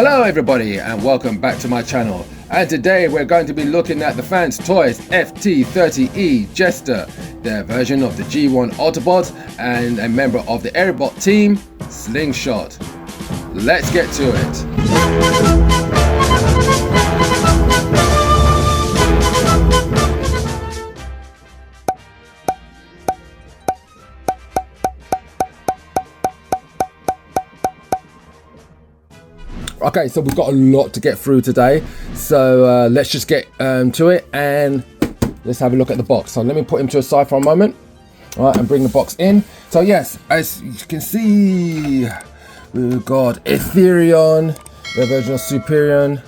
Hello everybody and welcome back to my channel, and today we're going to be looking at the fans toys FT-30E Jester, their version of the G1 Autobot and a member of the Airobot team, Slingshot. Let's get to it. Okay, so we've got a lot to get through today, so let's just get to it and let's have a look at the box. So let me put him to a side for a moment, all right, and bring the box in. So yes, as you can see, we've got Ethereon, the version of Superion.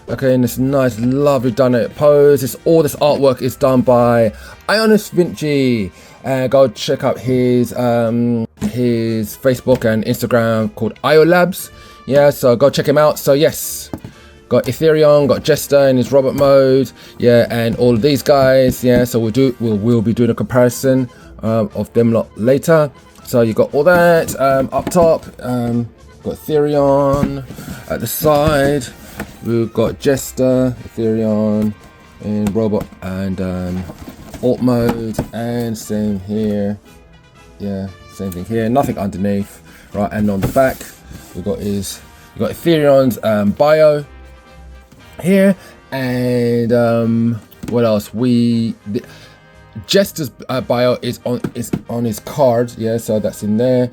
Okay, in this nice, lovely dynamic pose. All this artwork is done by Ionis Vinci. Go check out his Facebook and Instagram called IOLabs. Yeah, so go check him out. So yes, got Ethereon, got Jester in his robot mode, yeah, and all of these guys, yeah. So we'll be doing a comparison of them lot later. So you got all that up top. Got Ethereon at the side. We've got Jester, Ethereon in robot and alt mode, and same here. Yeah, same thing here. Nothing underneath, right? And on the back, we've got Ethereon's bio here, and what else? Jester's bio is on his card, yeah. So that's in there.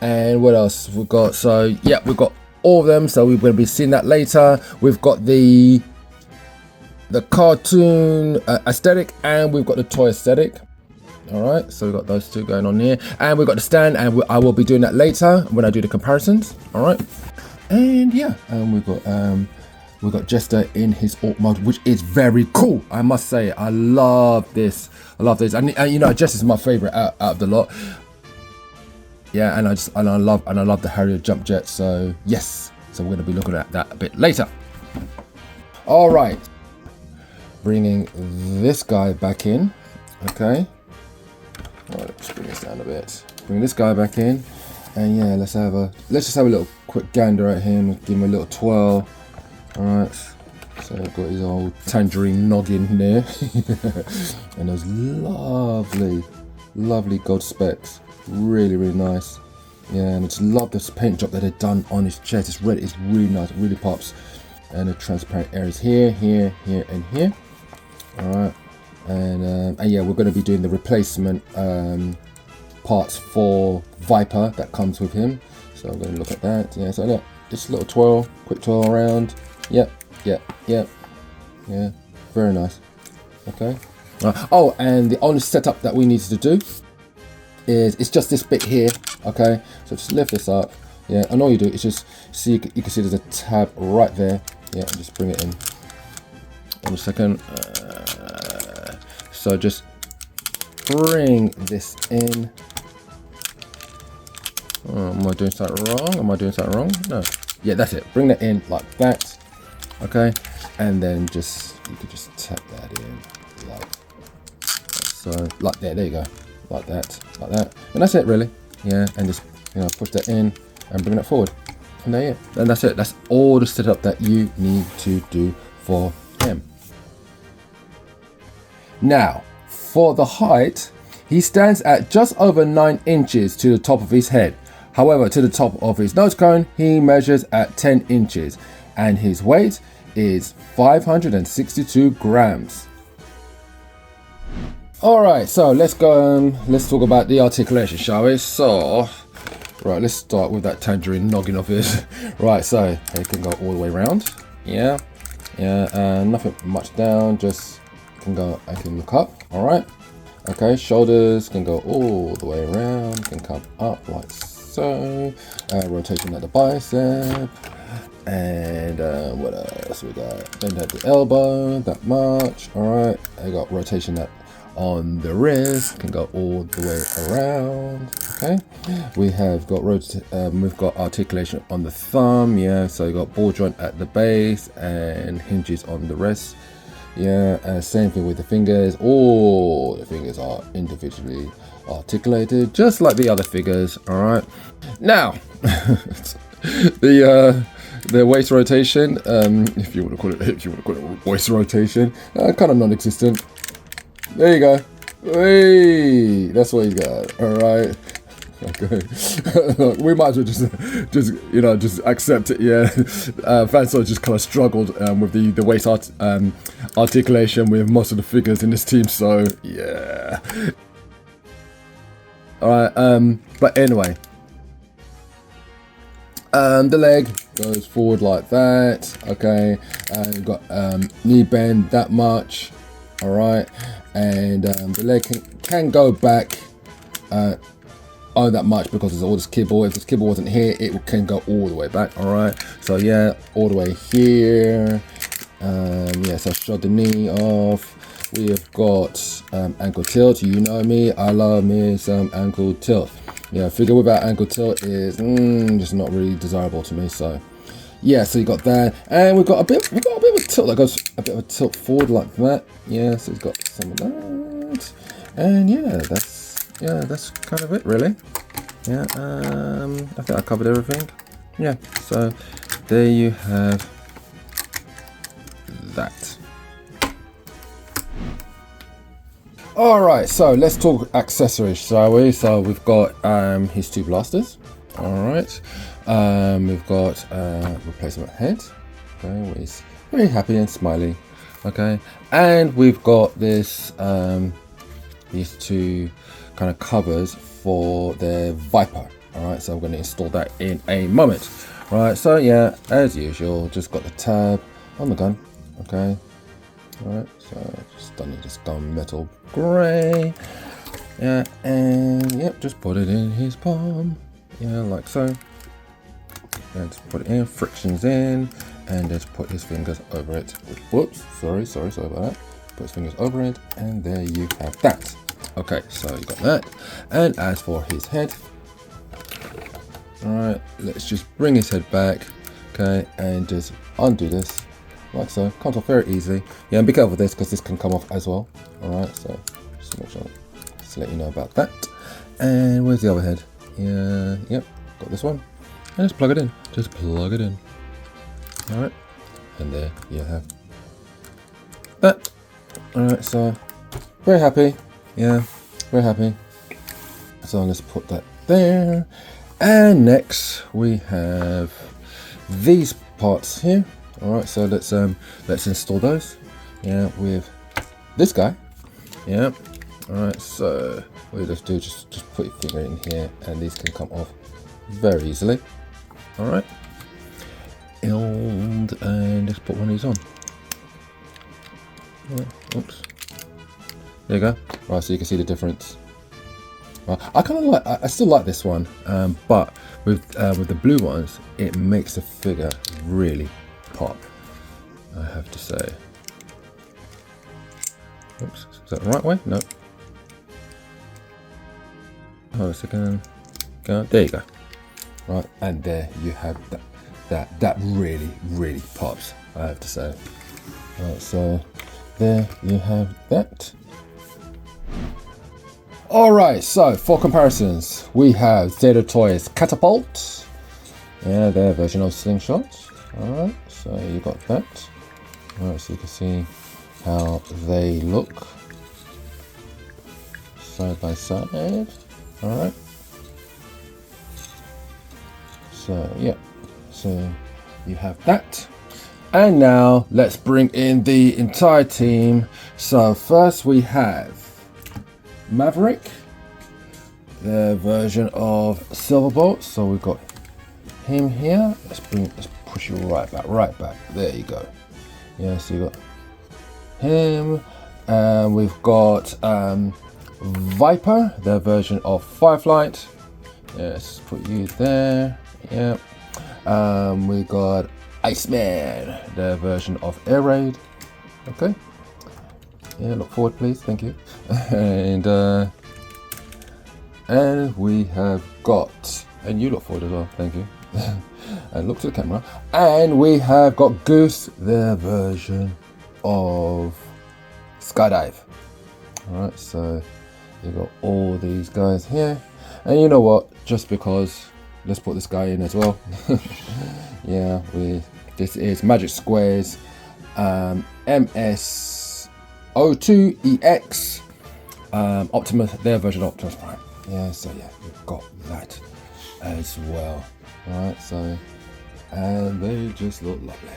And what else we've got? So yeah, we've got all of them. So we're going to be seeing that later. We've got the cartoon aesthetic, and we've got the toy aesthetic. All right, so we've got those two going on here, and we've got the stand, and I will be doing that later when I do the comparisons. All right, and yeah, and we've got Jester in his alt mode, which is very cool, I must say. I love this. And you know, Jester's my favorite out of the lot. Yeah, and I love the Harrier jump jet. So yes, so we're going to be looking at that a bit later. All right, bringing this guy back in. Okay. Right, let's bring this down a bit. Bring this guy back in, and yeah, let's just have a little quick gander at him. Give him a little twirl. All right. So I've got his old tangerine noggin there, and those lovely gold specks. Really nice. Yeah, and I just love this paint job that they've done on his chest. It's red. It's really nice. It really pops. And the transparent areas here, and here. All right. And yeah, we're going to be doing the replacement parts for Viper that comes with him. So I'm going to look at that. Yeah, so look, just a little twirl, quick twirl around. Yep. Yeah, very nice. Okay. Oh, and the only setup that we needed to do is it's just this bit here. Okay, so just lift this up. Yeah, and all you do is just see, you can see there's a tab right there. Yeah, just bring it in. 1 second. So just bring this in. Oh, am I doing something wrong? No. Yeah, that's it. Bring that in like that. Okay. And then you can just tap that in like so. Like there you go. Like that. And that's it really. Yeah. And just, you know, push that in and bring it forward. And there you go. And that's it. That's all the setup that you need to do for him. Now, for the height, he stands at just over 9 inches to the top of his head. However, to the top of his nose cone, he measures at 10 inches, and his weight is 562 grams. All right, so let's go. Let's talk about the articulation, shall we? So, right, let's start with that tangerine noggin of his. Right, so it can go all the way around. Yeah, nothing much down, just. I can look up. All right. Okay, shoulders can go all the way around, can come up like so. Rotation at the bicep, and what else we got? Bend at the elbow, that much. All right. I got rotation on the wrist, can go all the way around. Okay. We've got articulation on the thumb. Yeah. So you got ball joint at the base and hinges on the wrist. Yeah, and same thing with the fingers. All the fingers are individually articulated, just like the other figures. All right. Now, their waist rotation, if you want to call it waist rotation, kind of non-existent. There you go. Hey, that's what you got. All right. Okay. Look, we might as well just accept it. Yeah. Fansor just kind of struggled with the waist articulation with most of the figures in this team. So yeah. All right. But anyway. The leg goes forward like that. Okay. You've got knee bend that much. All right. And the leg can go back that much because there's all this kibble. If this kibble wasn't here, it can go all the way back. All right. So yeah, all the way here. Yeah. So shove the knee off. We have got ankle tilt. You know me. I love me some ankle tilt. Yeah, figure without ankle tilt is just not really desirable to me. So yeah, so you got that, and we've got a bit of a tilt that goes a bit of a tilt forward like that. Yeah, so we've got some of that, and yeah, that's kind of it really. Yeah, I think I covered everything. Yeah, so there you have that. Alright, so let's talk accessories, shall we? So we've got his two blasters. Alright. We've got replacement head. Okay, he's very happy and smiley. Okay. And we've got this these two kind of covers for the Viper. Alright, so I'm going to install that in a moment. Right, so yeah, as usual, just got the tab on the gun. Okay. Alright, so just done this gunmetal grey. Yeah, and yep, just put it in his palm. Yeah, like so. And just put it in, frictions in, and just put his fingers over it. Whoops, sorry about that. Put his fingers over it, and there you have that. Okay, so you got that. And as for his head, alright, let's just bring his head back, okay, and just undo this. Like so, comes off very easily. Yeah, and be careful with this because this can come off as well. Alright, so just make sure to let you know about that. And where's the other head? Yeah, yep, got this one. And just plug it in. Just plug it in. Alright, and there you have that. Alright, so very happy. Yeah, very happy. So let's put that there. And next we have these parts here. Alright, so let's install those. Yeah, with this guy. Yeah. Alright, so what you just do, just put your finger in here and these can come off very easily. Alright. And just put one of these on. Yeah, oops. There you go. Right, so you can see the difference. I kind of like, I still like this one, but with the blue ones, it makes the figure really pop, I have to say. Oops, is that the right way? No. Hold on a second. Go. There you go. Right, and there you have that really pops, I have to say. Right, so there you have that. Alright, so for comparisons, we have Zeta Toys Catapult. Yeah, their version of Slingshot. Alright, so you got that. Alright, so you can see how they look side by side. Alright. So yeah, so you have that. And now let's bring in the entire team. So first we have Maverick, their version of Silverbolt. So we've got him here. Let's push you right back. There you go. Yeah, so you got him. And we've got Viper, their version of Fireflight. Yes, put you there. Yeah. We got Iceman, their version of Air Raid. Okay. Yeah, look forward, please. Thank you. And we have got, and you look forward as well. Thank you. And look to the camera. And we have got Goose, their version of Skydive. All right, so you got all these guys here. And you know what? Just because, let's put this guy in as well. Yeah, this is Magic Squares MS02EX Optimus, their version of Optimus Prime. Yeah, so yeah, we've got that as well. Alright, so, and they just look lovely.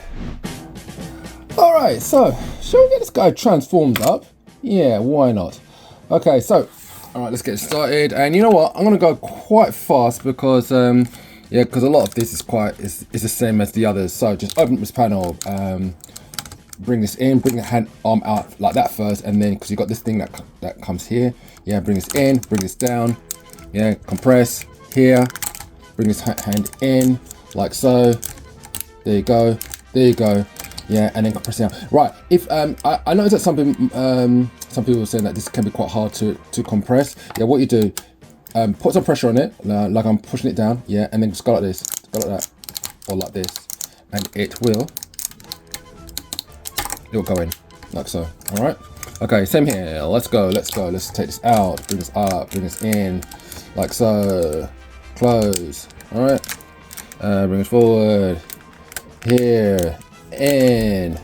Alright, so, shall we get this guy transformed up? Yeah, why not? Okay, so, alright, let's get started. And you know what? I'm gonna go quite fast because yeah, because a lot of this is the same as the others. So just open up this panel, bring this in, bring the arm out like that first, and then because you got this thing that comes here, yeah, bring this in, bring this down, yeah, compress here, bring this hand in like so. There you go, yeah, and then compress down. Right, if I noticed that some people were saying that this can be quite hard to compress. Yeah, what you do, put some pressure on it, like I'm pushing it down, yeah, and then just go like this, go like that, or like this, and it will go in, like so. All right, okay, same here, let's go, let's take this out, bring this up, bring this in, like so, close, all right, bring it forward, here, in,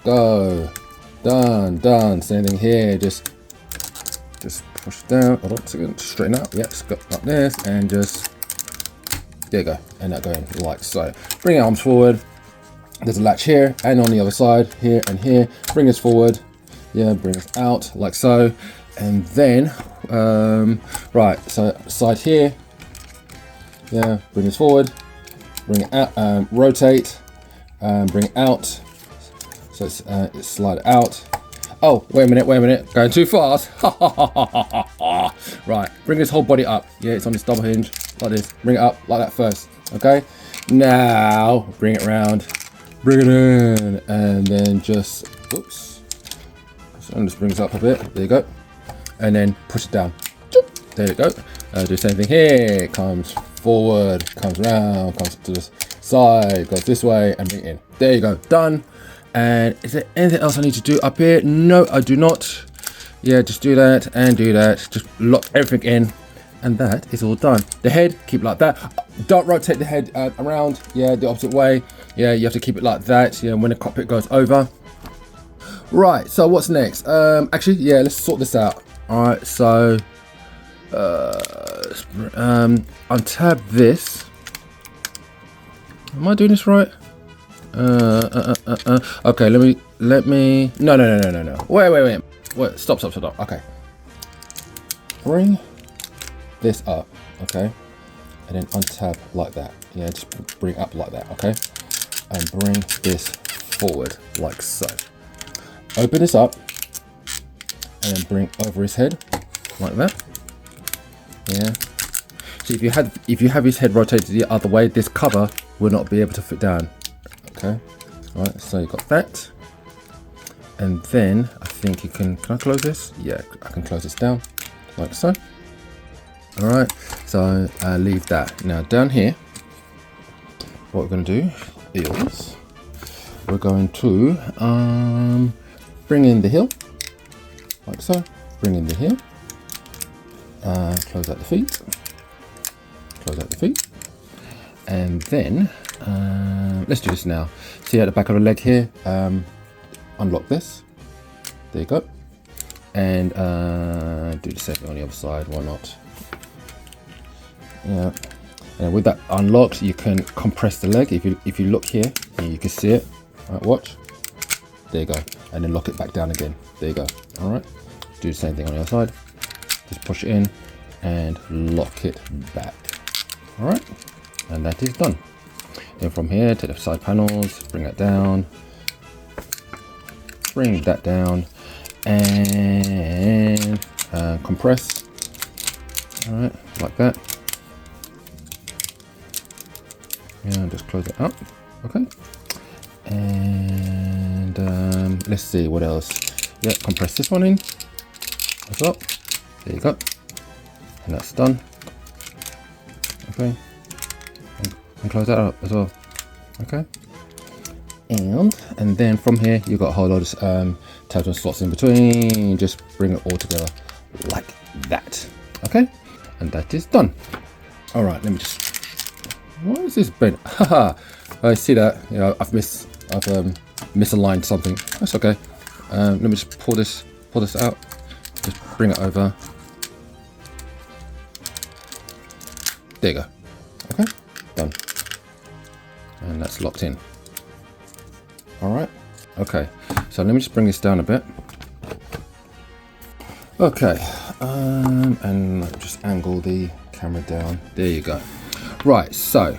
go, done, same thing here, just push down, hold on, so straighten out, yeah, just go like this, and just, there you go, and that going like so. Bring your arms forward, there's a latch here, and on the other side, here and here, bring us forward, yeah, bring us out, like so, and then, right, so side here, yeah, bring us forward, bring it out, rotate, bring it out, so it's slide it out. Oh, wait a minute, going too fast. Right, bring this whole body up. Yeah, it's on this double hinge, like this. Bring it up like that first, okay? Now, bring it around, bring it in, and then just, oops. So just bring this up a bit, there you go. And then push it down, there you go. Do the same thing here, comes forward, comes around, comes to the side, goes this way, and bring it in. There you go, done. And is there anything else I need to do up here? No, I do not. Yeah, just do that and do that. Just lock everything in, and that is all done. The head, keep it like that. Don't rotate the head around. Yeah, the opposite way. Yeah, you have to keep it like that. Yeah, when the cockpit goes over. Right. So what's next? Actually, yeah, let's sort this out. All right. So, untab this. Am I doing this right? Okay, let me no, wait, stop, okay, bring this up, okay, and then untab like that, yeah, just bring up like that, okay, and bring this forward like so. Open this up and then bring over his head like that, yeah. See, if you have his head rotated the other way, this cover will not be able to fit down. Okay, right, so you got that, and then I think you can I close this? Yeah, I can close this down like so. All right, so leave that. Now down here, what we're going to do is we're going to bring in the heel like so, bring in the heel, close out the feet, and then let's do this now. See at the back of the leg here, unlock this, there you go, and do the same thing on the other side, why not? Yeah, and with that unlocked, you can compress the leg. If you look here, you can see it. All right, watch, there you go, and then lock it back down again, there you go. All right, do the same thing on the other side, just push it in and lock it back. All right, and that is done. Then from here to the side panels, bring that down, and compress. All right, like that. Yeah, just close it up. Okay. And let's see what else. Yeah, compress this one in as well. There you go. And that's done. Okay. And close that up as well. Okay. And then from here you've got a whole lot of tabs and slots in between. Just bring it all together like that. Okay. And that is done. All right. Let me just Why is this bent? Haha, I see that. You know, I've misaligned something. That's okay. Let me just pull this out. Just bring it over. There you go. Okay, done. And that's locked in. All right. Okay, so let me just bring this down a bit. Okay, and just angle the camera down. There you go. Right, so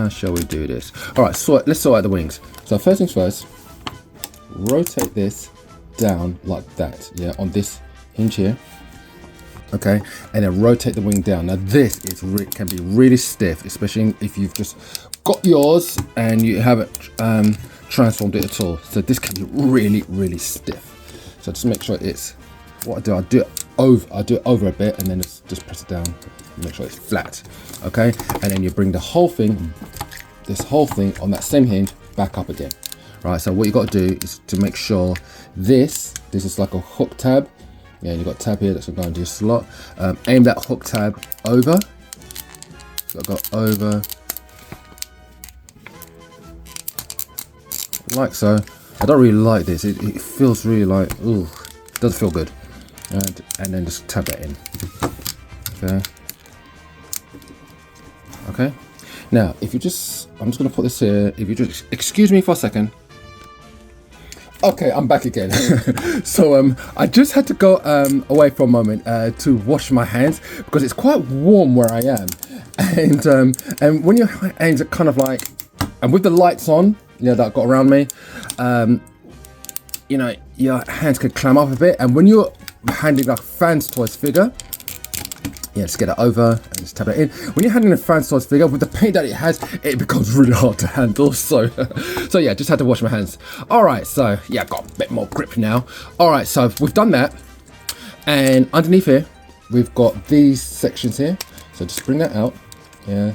shall we do this? All right, so let's sort out the wings. So first things first, rotate this down like that. Yeah, on this hinge here. Okay, and then rotate the wing down. Now this can be really stiff, especially if you've just got yours and you haven't transformed it at all. So this can be really stiff. So just make sure it's, what I do it over a bit and then just press it down, make sure it's flat. Okay, and then you bring the whole thing, this whole thing on that same hinge back up again. Right, so what you got to do is to make sure this is like a hook tab. Yeah, you've got a tab here that's going to go into your slot. Aim that hook tab over. So go over. Like so. I don't really like this. It feels really like, ooh, it doesn't feel good. And then just tab that in. Okay. Okay. Now, if you just, I'm just going to put this here. If you just excuse me for a second. Okay, I'm back again. So I just had to go away for a moment to wash my hands because it's quite warm where I am, and when your hands are kind of like, and with the lights on, you know, that I've got around me, you know, your hands could clam up a bit, and when you're handling like a Fans Toys figure, yeah, just get it over and just tap it in. When you're handling a Fans Toys figure with the paint that it has, it becomes really hard to handle. So, so yeah, just had to wash my hands. All right, so yeah, got a bit more grip now. All right, so we've done that, and underneath here, we've got these sections here. So just bring that out. Yeah,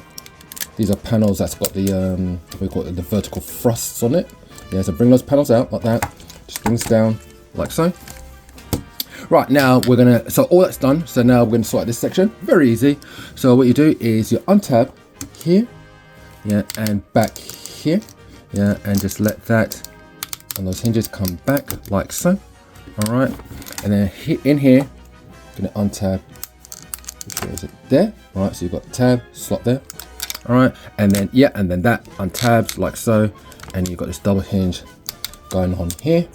these are panels that's got the we call it the vertical thrusts on it. Yeah, so bring those panels out like that. Just bring this down like so. Right, now we're gonna, so all that's done. So now we're gonna sort out this section, very easy. So what you do is you untab here, yeah, and back here, yeah, and just let that, and those hinges come back like so. All right, and then in here, gonna untab, which way is it? There, all right, so you've got the tab, slot there. All right, and then, yeah, and then that untabs like so, and you've got this double hinge going on here.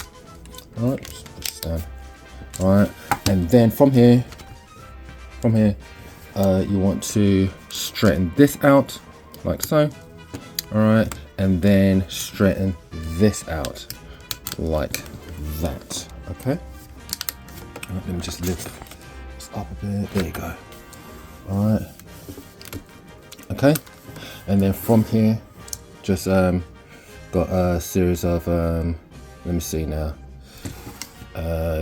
All right, just put this down. All right, and then from here, you want to straighten this out like so. All right, and then straighten this out like that. Okay. All right, let me just lift this up a bit. There you go. All right. Okay, and then from here, just got a series of let me see now.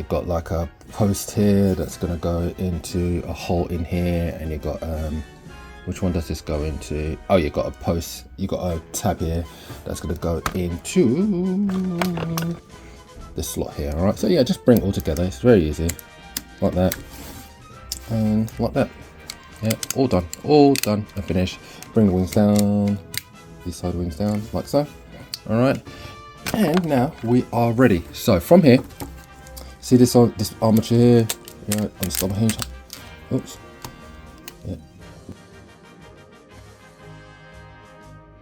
Got like a post here that's going to go into a hole in here, and you got which one does this go into? Oh, you got a post, you got a tab here that's going to go into this slot here. All right, so yeah, just bring it all together. It's very easy, like that and like that. Yeah, all done and finished. Bring the wings down, these side wings down like so. All right, and now we are ready. So from here, see this armature here, yeah, on the double hinge. Oops. Yeah.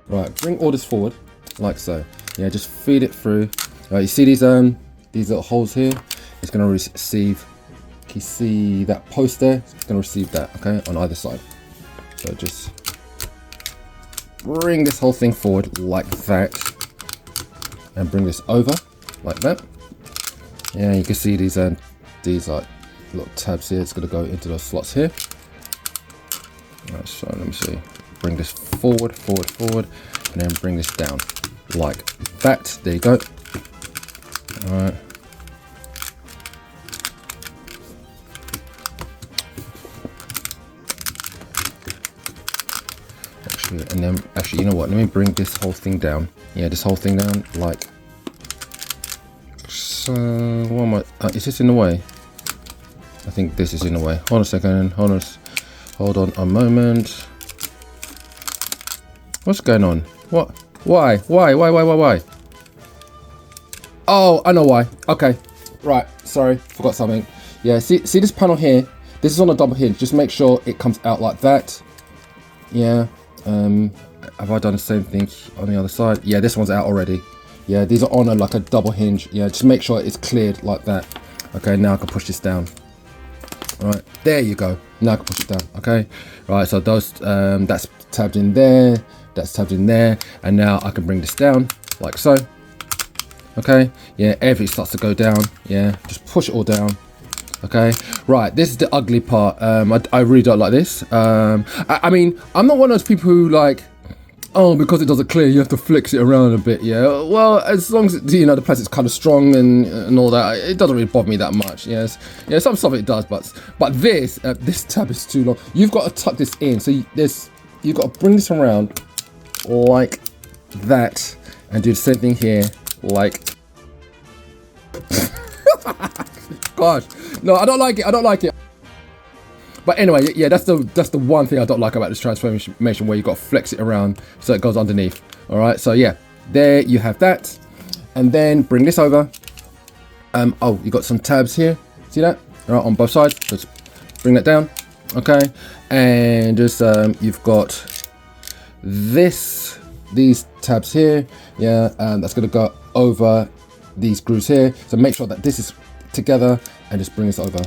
Right, bring all this forward like so. Yeah, just feed it through. Right, you see these little holes here? It's going to receive. Can you see that post there? It's going to receive that. Okay, on either side. So just bring this whole thing forward like that, and bring this over like that. Yeah, you can see these like little tabs here. It's going to go into those slots here. Right, so let me see. Bring this forward, and then bring this down like that. There you go. All right. And then actually, you know what? Let me bring this whole thing down. Yeah, this whole thing down like. So what am I? Is this in the way? I think this is in the way. Hold on a second. Hold on a moment. What's going on? What? Why? Why? Oh, I know why. Okay. Right. Sorry. Forgot something. Yeah. See this panel here? This is on a double hinge. Just make sure it comes out like that. Yeah. Have I done the same thing on the other side? Yeah, this one's out already. Yeah, these are on like a double hinge. Yeah, just make sure it's cleared like that. Okay, now I can push this down. All right, there you go. Now I can push it down. Okay. Right. So those that's tabbed in there. That's tabbed in there, and now I can bring this down like so. Okay, yeah, everything starts to go down. Yeah, just push it all down. Okay, right, this is the ugly part. I really don't like this. I mean, I'm not one of those people who like, oh, because it doesn't clear, you have to flex it around a bit. Yeah, well, as long as you know the plastic's kind of strong and all that, it doesn't really bother me that much. Yes, yeah, some stuff it does, but this tab is too long. You've got to tuck this in. So you've got to bring this around like that and do the same thing here, like. Gosh, no, I don't like it. But anyway, yeah, that's the one thing I don't like about this transformation, where you got to flex it around so it goes underneath. All right, so yeah, there you have that, and then bring this over. Oh, you got some tabs here. See that? All right, on both sides. Just bring that down. Okay, and just you've got these tabs here. Yeah, that's gonna go over these grooves here. So make sure that this is together and just bring this over.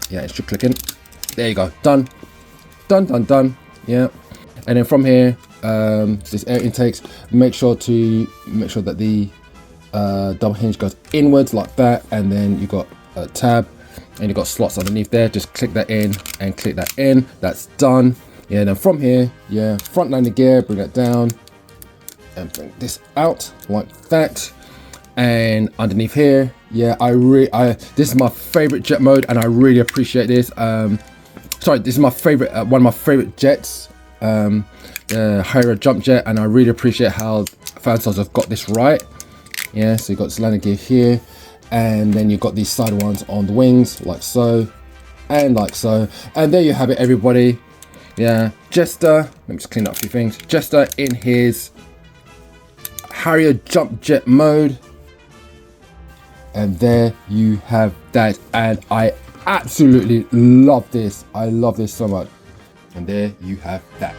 Yeah, it should click in. There you go. Done. Yeah, and then from here, this air intakes. Make sure that the double hinge goes inwards like that, and then you got a tab, and you got slots underneath there. Just click that in and click that in. That's done. Yeah, and then from here, yeah, front landing gear. Bring that down and bring this out like that. And underneath here, yeah, this is my favorite jet mode, and I really appreciate this. Sorry, this is my favorite, one of my favorite jets, Hydra jump jet, and I really appreciate how Fanstars have got this right. Yeah, so you got this landing gear here, and then you've got these side ones on the wings, like so, and like so, and there you have it, everybody. Yeah, Jester. Let me just clean up a few things. Jester in his Harrier jump jet mode. And there you have that, and I absolutely love this. I love this so much. And there you have that.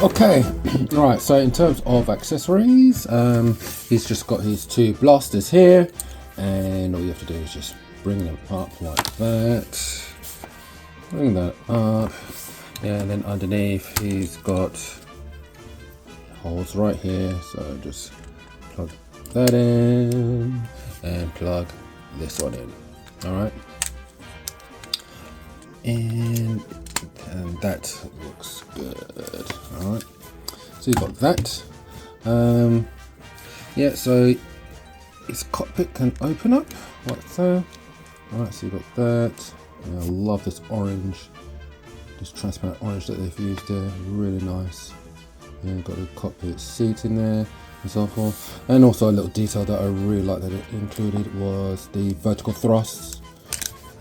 Okay, right, so in terms of accessories, he's just got his two blasters here, and all you have to do is just bring them up like that. Bring that up, yeah, and then underneath he's got holes right here, so just plug that in and plug this one in. All right, and that looks good. All right, so you've got that. Yeah, so its cockpit can open up like so. All right, so you've got that. And I love this orange, this transparent orange that they've used there. Really nice. And you've got the cockpit seat in there and so forth. And also a little detail that I really like that it included was the vertical thrusts.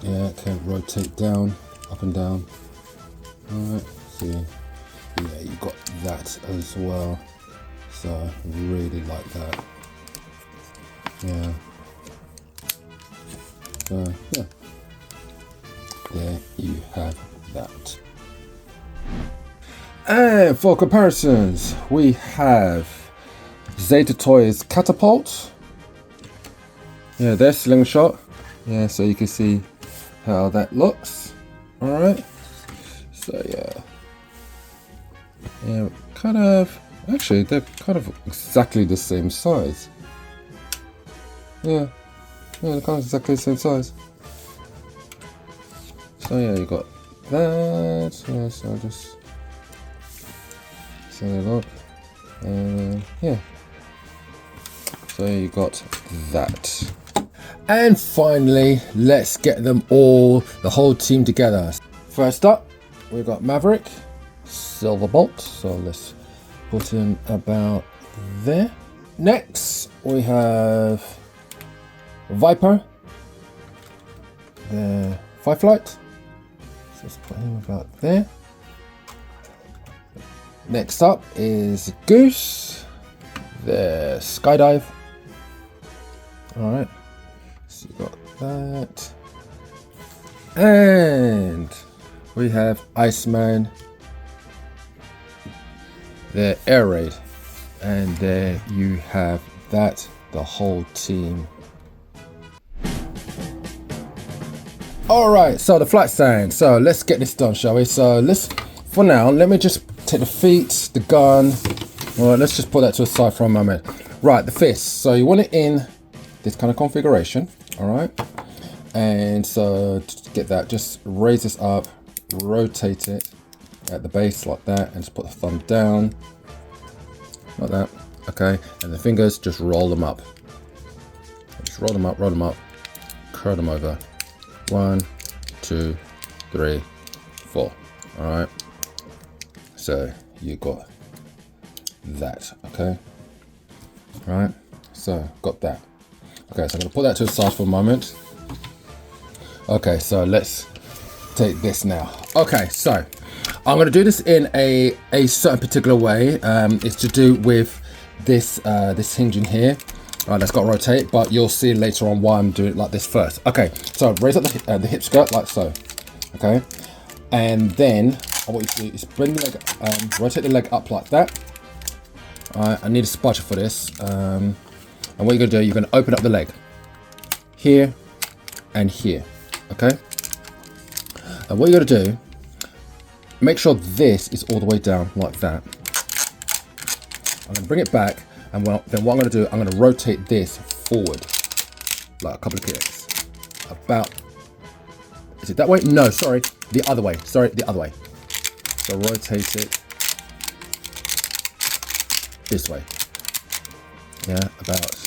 Yeah, it can rotate down, up and down. Alright, see, yeah, you got that as well, so I really like that. Yeah, so yeah, there you have that. And for comparisons, we have Zeta Toys Catapult. Yeah, there's Slingshot. Yeah, so you can see how that looks. Alright. So yeah, kind of, actually they're kind of exactly the same size. Yeah, they're kind of exactly the same size. So yeah, you got that. Yeah, so I'll just say look. Yeah. So you got that. And finally, let's get them all, the whole team together. First up, we've got Maverick, Silverbolt. So let's put him about there. Next, we have Viper, the Fireflight. So let's put him about there. Next up is Goose, the Skydive. All right, so you got that. And we have Iceman, the Air Raid. And there you have that, the whole team. All right, so the flight stand. So let's get this done, shall we? So for now, let me just take the feet, the gun. All right, let's just put that to the side for a moment. Right, the fist. So you want it in this kind of configuration, all right? And so to get that, just raise this up, rotate it at the base like that, and just put the thumb down. Like that, okay, and the fingers, just roll them up. Just roll them up, curl them over. 1, 2, 3, 4. All right. So you got that, okay. All right. So got that. Okay, so I'm gonna put that to the side for a moment. Okay, so let's take this now. Okay, so I'm going to do this in a certain particular way. It's to do with this this hinge in here. All right, that's got to rotate, but you'll see later on why I'm doing it like this first. Okay, so raise up the hip skirt like so. Okay, and then what you do is bring the leg, rotate the leg up like that. All right, I need a spudger for this. And what you're going to do, you're going to open up the leg here and here. Okay, and what you're going to do, make sure this is all the way down like that. I'm going to bring it back, and then what I'm going to do, I'm going to rotate this forward like a couple of kicks. About, is it that way? No, sorry, the other way. Sorry, the other way. So rotate it this way. Yeah, about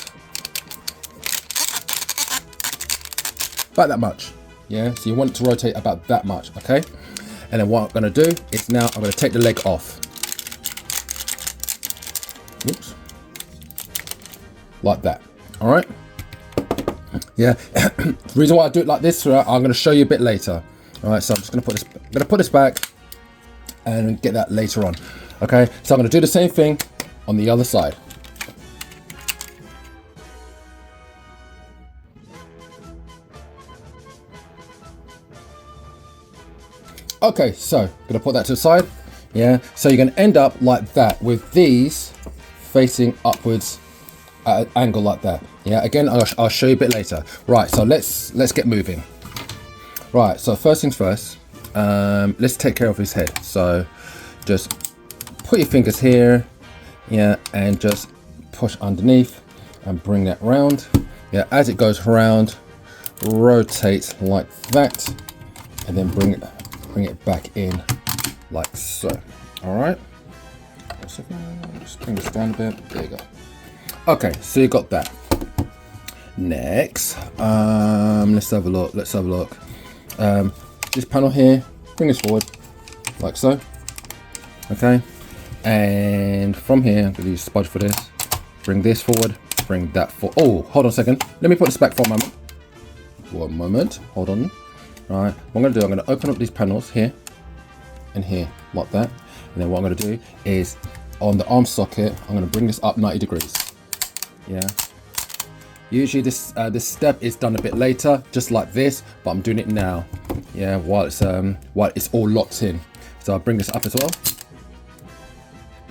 that much. Yeah, so you want it to rotate about that much, okay? And then what I'm going to do is now I'm going to take the leg off. Oops. Like that. All right. Yeah. The reason why I do it like this, I'm going to show you a bit later. All right. So I'm just going to put this back and get that later on. Okay. So I'm going to do the same thing on the other side. Okay, so gonna put that to the side. Yeah, so you're gonna end up like that with these facing upwards at an angle like that. Yeah, again, I'll show you a bit later. Right, so let's get moving. Right, so first things first, let's take care of his head. So just put your fingers here, yeah, and just push underneath and bring that round. Yeah, as it goes around, rotate like that, and then bring it back in like so. All right, just bring this down a bit. There you go. Okay, so you got that. Next, let's have a look. This panel here, bring this forward like so. Okay, and from here, I'm gonna use spudge for this. Bring this forward, bring that forward. Oh, hold on a second. Let me put this back for a moment. One moment, hold on. All right, what I'm gonna do, I'm gonna open up these panels here and here, like that. And then what I'm gonna do is, on the arm socket, I'm gonna bring this up 90 degrees. Yeah. Usually this step is done a bit later, just like this, but I'm doing it now. Yeah, while it's all locked in. So I'll bring this up as well.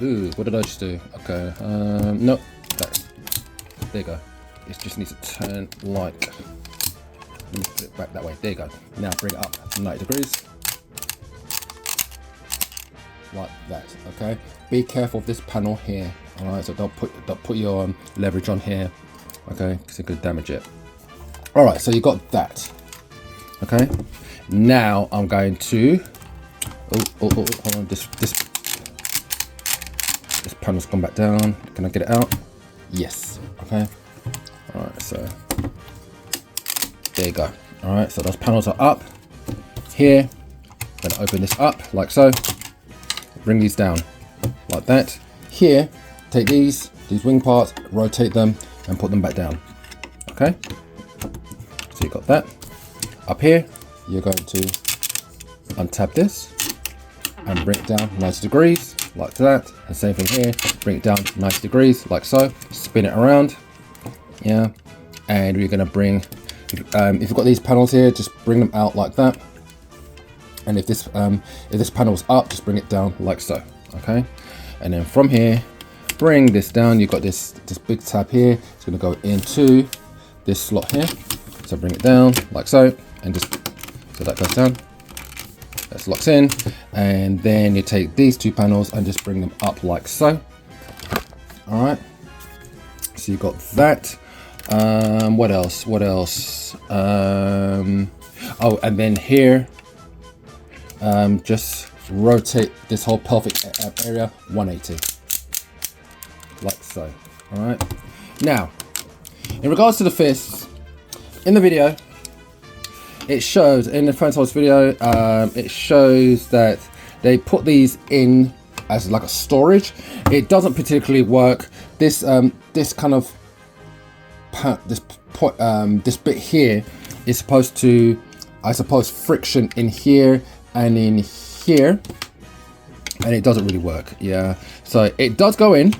Ooh, what did I just do? Okay, no, there you go. It just needs to turn like, let me put it back that way. There you go. Now bring it up 90 degrees. Like that, okay? Be careful of this panel here, all right? So don't put your leverage on here, okay? Because it could damage it. All right, so you got that, okay? Now I'm going to, hold on, this. this panel's gone back down. Can I get it out? Yes. Okay. All right, so there you go. All right, so those panels are up here. I'm gonna open this up like so. Bring these down like that. Here, take these wing parts, rotate them, and put them back down. Okay. So you got that. Up here, you're going to untab this and bring it down 90 degrees like that. And same thing here, bring it down 90 degrees like so. Spin it around. Yeah. And we're gonna bring, if you've got these panels here, just bring them out like that. And if this panel's up, just bring it down like so. Okay. And then from here, bring this down. You've got this big tab here. It's gonna go into this slot here. So bring it down like so, and just so that goes down. That locks in, and then you take these two panels and just bring them up like so. All right. So you got that. What else? What else? Oh, and then here, just rotate this whole pelvic area 180, like so. All right. Now, in regards to the fists, in the video, it shows, in the Timecodes video, it shows that they put these in as like a storage. It doesn't particularly work. This kind of this bit here is supposed to, I suppose, friction in here and in here, and it doesn't really work. Yeah, so it does go in.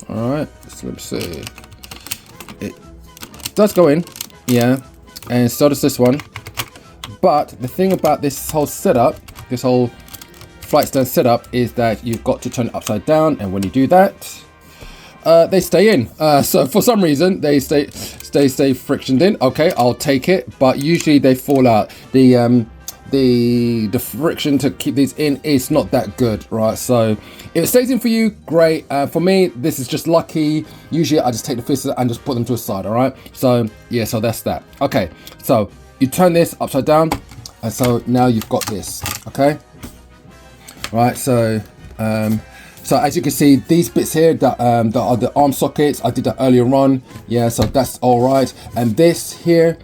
All right, so let's see. It does go in. Yeah. And so does this one. But the thing about this whole setup, this whole flight stand setup, is that you've got to turn it upside down, and when you do that, they stay in. So for some reason they stay frictioned in. Okay, I'll take it, but usually they fall out. The friction to keep these in is not that good, right? So if it stays in for you, great. For me, this is just lucky. Usually I just take the fists and just put them to a side. All right, so yeah, so that's that. Okay, so you turn this upside down, and so now you've got this. Okay, all right, so so as you can see, these bits here that are the arm sockets, I did that earlier on. Yeah, so that's all right. And this here,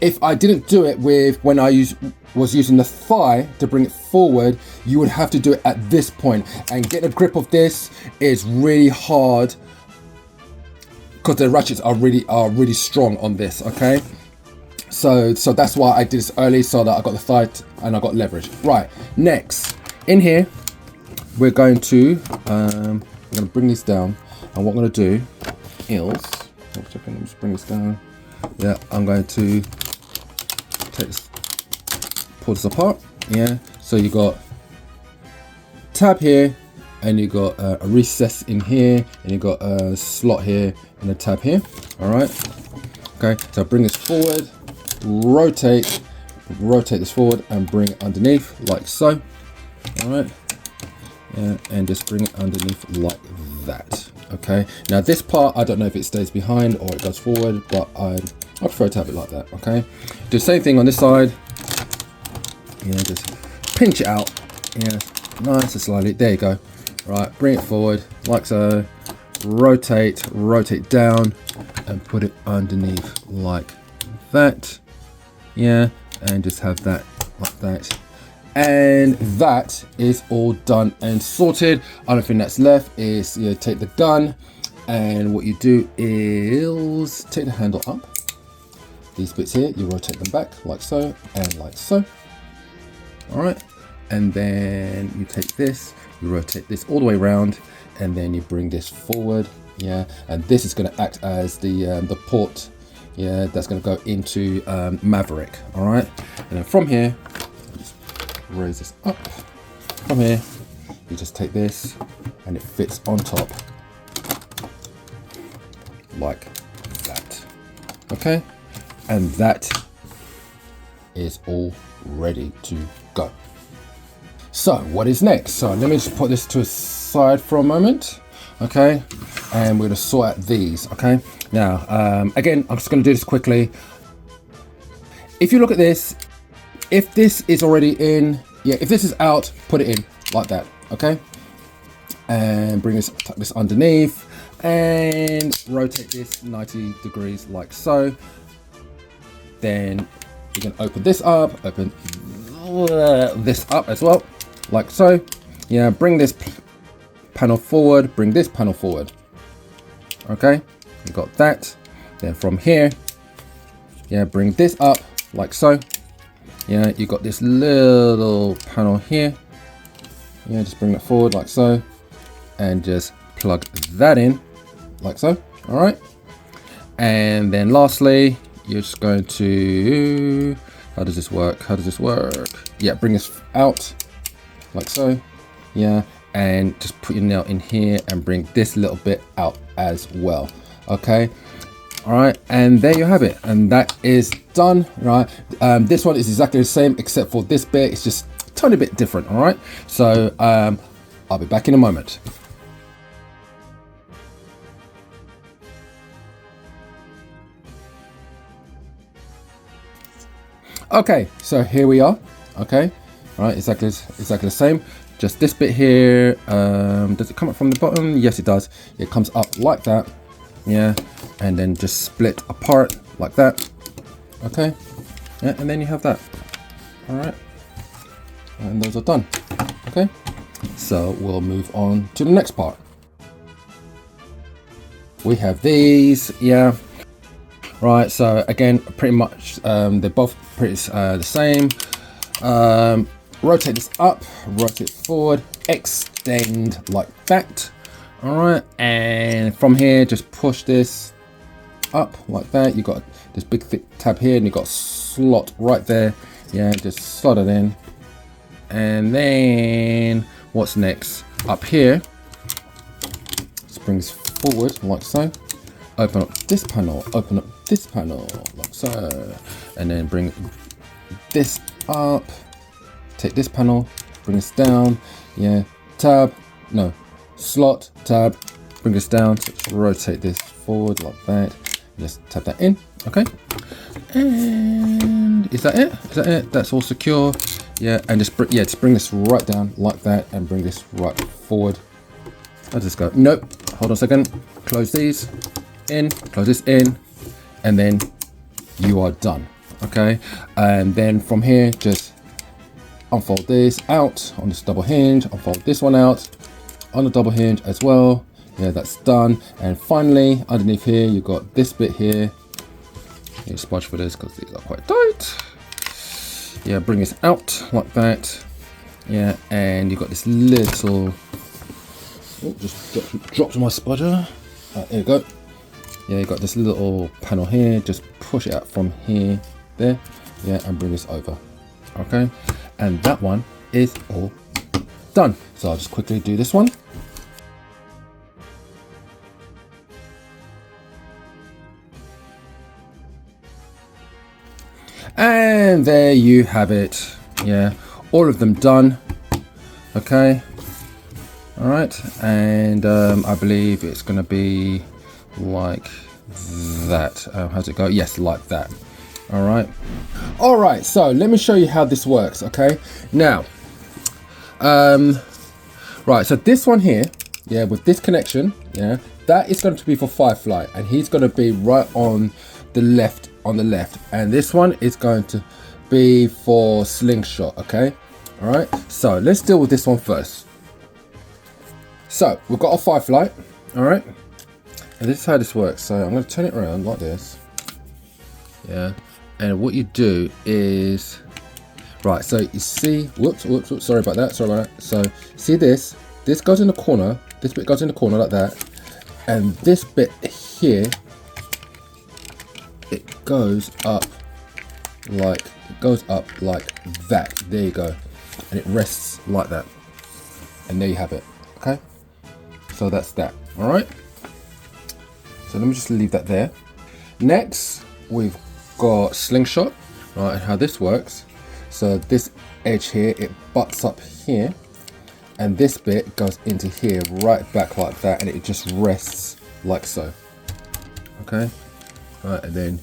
if I didn't do it with when I was using the thigh to bring it forward, you would have to do it at this point, and get a grip of this is really hard because the ratchets are really strong on this. Okay, so that's why I did this early, so that I got the thigh and I got leverage. Right, next in here we're going to bring this down, and what I'm going to do is, let me just bring this down. Yeah, I'm going to pull this apart. Yeah, so you got tab here, and you got a recess in here, and you got a slot here and a tab here. All right. Okay, so bring this forward, rotate this forward, and bring it underneath like so. All right. Yeah, and just bring it underneath like that. Okay, now this part, I don't know if it stays behind or it goes forward, but I prefer to have it like that. Okay, do the same thing on this side. Yeah, just pinch it out. Yeah, nice and slowly. There you go. Right, bring it forward like so. Rotate down, and put it underneath like that. Yeah, and just have that like that. And that is all done and sorted. Only thing that's left is you take the gun, and what you do is take the handle up. These bits here, you rotate them back like so and like so. All right, and then you take this, you rotate this all the way around, and then you bring this forward. Yeah, and this is going to act as the port. Yeah, that's going to go into Maverick. All right, and then from here, raise this up. From here, you just take this, and it fits on top like that. Okay, and that is all ready to go. So what is next? So let me just put this to a side for a moment. Okay, and we're going to sort out these. Okay, now again, I'm just going to do this quickly. If you look at this, if this is already in, yeah, if this is out, put it in. like that, okay? And bring this, tuck this underneath and rotate this 90 degrees like so. Then you can open this up, open this up as well, like so. Yeah, bring this panel forward, bring this panel forward. Okay, you got that. Then from here, yeah, bring this up like so. Yeah, you got this little panel here. Yeah, just bring that forward like so, and just plug that in like so. All right, and then lastly, you're just going to, how does this work? How does this work? Yeah, bring this out like so. Yeah, and just put your nail in here and bring this little bit out as well. Okay, all right, and there you have it, and that is done. Right, this one is exactly the same except for this bit, it's just a tiny bit different. All right, so I'll be back in a moment. Okay, so here we are. Okay, all right, exactly the same. Just this bit here. Does it come up from the bottom? Yes, it does. It comes up like that. Yeah, and then just split apart like that. Okay, yeah, and then you have that. All right, and those are done. Okay, so we'll move on to the next part. We have these. Yeah. Right, so again, pretty much they're both pretty the same. Rotate this up, rotate forward, extend like that. All right, and from here, just push this up like that. You got this big thick tab here, and you got a slot right there. Yeah, just slot it in. And then what's next? Up here, just bring this forward like so. Open up this panel, open up this panel like so, and then bring this up. Take this panel, bring this down. Yeah, tab, no, slot, tab, bring this down. So rotate this forward like that. Just tap that in. Okay, and is that it? Is that it? That's all secure. Yeah, and just bring this right down like that, and bring this right forward. I'll just go. Nope. Hold on a second. Close these in. Close this in, and then you are done. Okay, and then from here, just unfold this out on this double hinge, unfold this one out on the double hinge as well. Yeah, that's done. And finally, underneath here, you've got this bit here. You smudge for this because these are quite tight. Yeah, bring this out like that. Yeah, and you've got this little, oh, just dropped my spudger. There you go. Yeah, you got this little panel here. Just push it out from here, there. Yeah, and bring this over. Okay. And that one is all done. So I'll just quickly do this one. And there you have it. Yeah, all of them done. Okay. All right. And I believe it's going to be like that. How's it go? Yes, like that. All right, so let me show you how this works. Okay, now right, so this one here, yeah, with this connection, yeah, that is going to be for Firefly, and he's going to be right on the left, and this one is going to be for Slingshot. Okay, all right, so let's deal with this one first. So we've got a Firefly, all right, and this is how this works. So I'm going to turn it around like this. Yeah. And what you do is, right, so you see, whoops, sorry about that. So see this goes in the corner, this bit goes in the corner like that. And this bit here, it goes up like that. There you go. And it rests like that. And there you have it, okay? So that's that, all right? So let me just leave that there. Next, we've got Slingshot, right, and how this works. So this edge here, it butts up here, and this bit goes into here, right back like that, and it just rests like so. Okay, all right, and then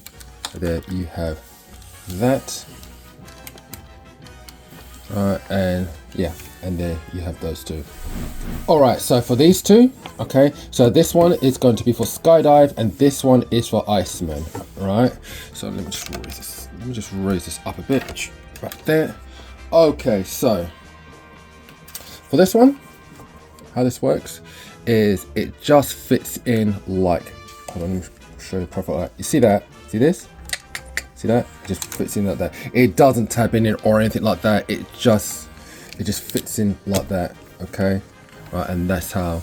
there you have that. And yeah, and there you have those two. All right, so for these two, okay, so this one is going to be for skydive and this one is for Iceman, right? So let me just raise this up a bit, right there. Okay, so for this one, how this works is it just fits in like, hold on, let me show you properly. You see that? See this? See that? It just fits in like that. It doesn't tab in it or anything like that. It just fits in like that. Okay, right, and that's how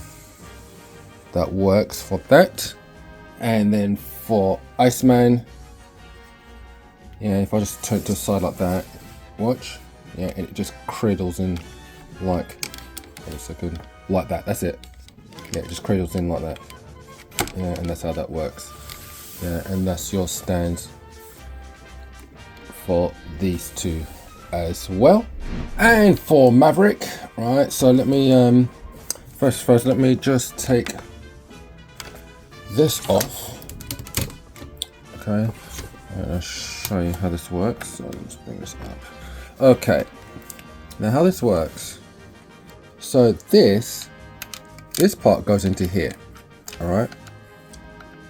that works for that. And then for Iceman, yeah, if I just turn it to the side like that, watch, yeah, and it just cradles in like, hold a second, like that. That's it. Yeah, it just cradles in like that. Yeah, and that's how that works. Yeah, and that's your stands for these two as well. And for Maverick, right, so let me first let me just take this off. Okay, I'll show you how this works. So let's bring this up. Okay, now how this works, so this part goes into here, all right,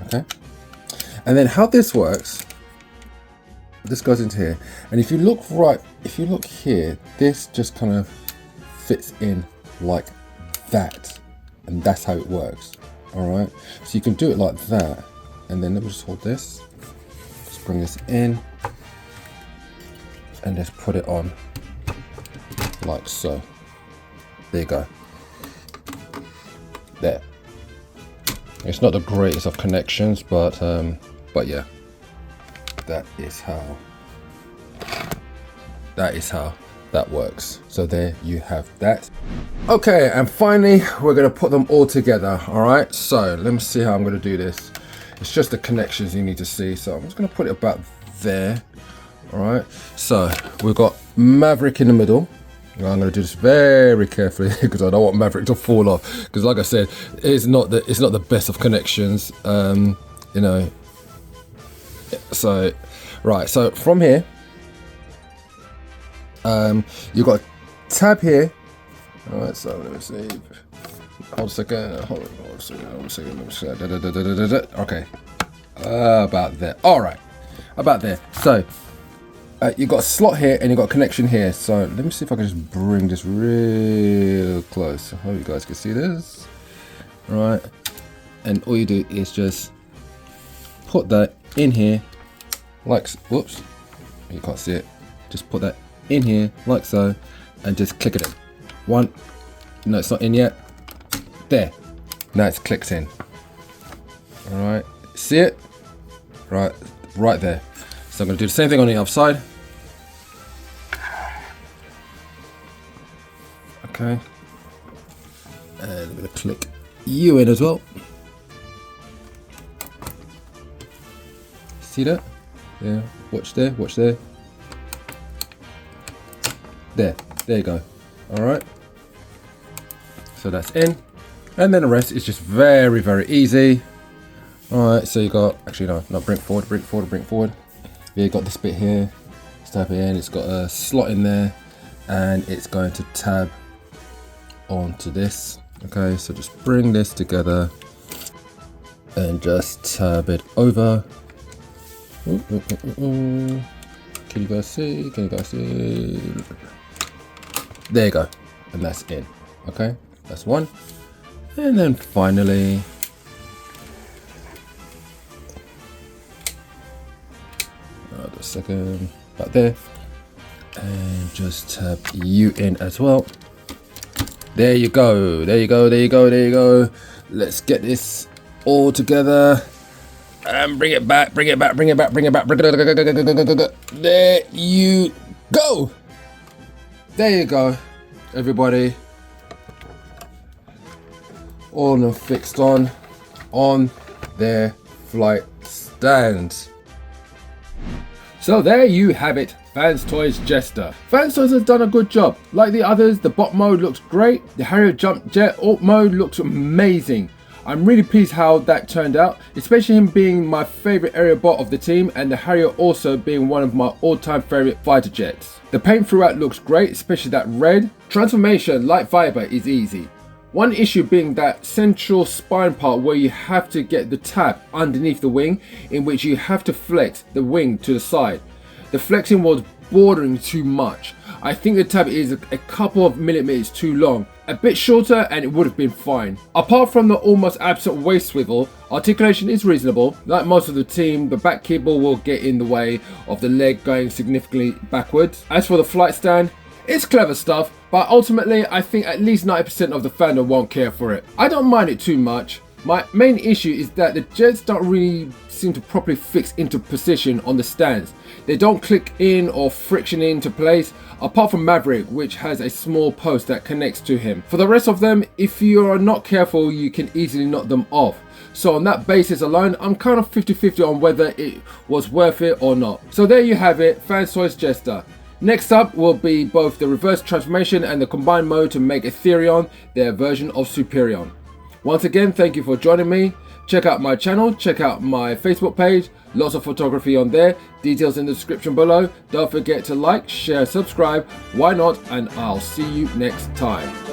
okay, and then how this works, this goes into here, and if you look here, this just kind of fits in like that, and that's how it works. All right, so you can do it like that, and then let me just hold this, just bring this in, and just put it on like so. There you go. There. It's not the greatest of connections, but yeah, that is how that works. So there you have that. Okay, and finally we're gonna put them all together. All right, so let me see how I'm gonna do this. It's just the connections you need to see, so I'm just gonna put it about there. All right, so we've got Maverick in the middle. I'm going to do this very carefully because I don't want Maverick to fall off, because like I said, it's not the best of connections, you know. So right, so from here, you've got a tab here. All right, so let me see, hold a second, okay, about there. All right, about there. So you've got a slot here and you've got a connection here. So let me see if I can just bring this real close. I hope you guys can see this. Right, and all you do is just put that in here, like, whoops, you can't see it. Just put that in here like so, and just click it in. One, no, it's not in yet. There, now it's clicked in. All right, see it? Right there. So I'm going to do the same thing on the other side. Okay, and I'm going to click you in as well. See that? Yeah, watch there, watch there. There you go. All right, so that's in, and then the rest is just very, very easy. All right, so you got, actually no, bring forward. Yeah, you got this bit here, tab it in, it's got a slot in there, and it's going to tab onto this. Okay, so just bring this together and just tab it over. Can you guys see? There you go, and that's in. Okay, that's one. And then finally, a second, about there, and just tab you in as well. There you go. Let's get this all together and bring it back. There you go. There you go, everybody. All of them fixed on their flight stands. So there you have it, Fans Toys Jester. Fans Toys has done a good job. Like the others, the bot mode looks great. The Harrier Jump Jet alt mode looks amazing. I'm really pleased how that turned out, especially him being my favourite area bot of the team and the Harrier also being one of my all-time favourite fighter jets. The paint throughout looks great, especially that red. Transformation, like Viper, is easy. One issue being that central spine part where you have to get the tab underneath the wing, in which you have to flex the wing to the side. The flexing was bordering too much. I think the tab is a couple of millimeters too long. A bit shorter and it would have been fine. Apart from the almost absent waist swivel, articulation is reasonable. Like most of the team, the back cable will get in the way of the leg going significantly backwards. As for the flight stand, it's clever stuff, but ultimately I think at least 90% of the fandom won't care for it. I don't mind it too much. My main issue is that the jets don't really seem to properly fix into position on the stands. They don't click in or friction into place, apart from Maverick, which has a small post that connects to him. For the rest of them, if you are not careful, you can easily knock them off. So on that basis alone, I'm kind of 50-50 on whether it was worth it or not. So there you have it, Fans Toys Jester. Next up will be both the reverse transformation and the combined mode to make Ethereon their version of Superion. Once again, thank you for joining me. Check out my channel, check out my Facebook page, lots of photography on there, details in the description below. Don't forget to like, share, subscribe, why not, and I'll see you next time.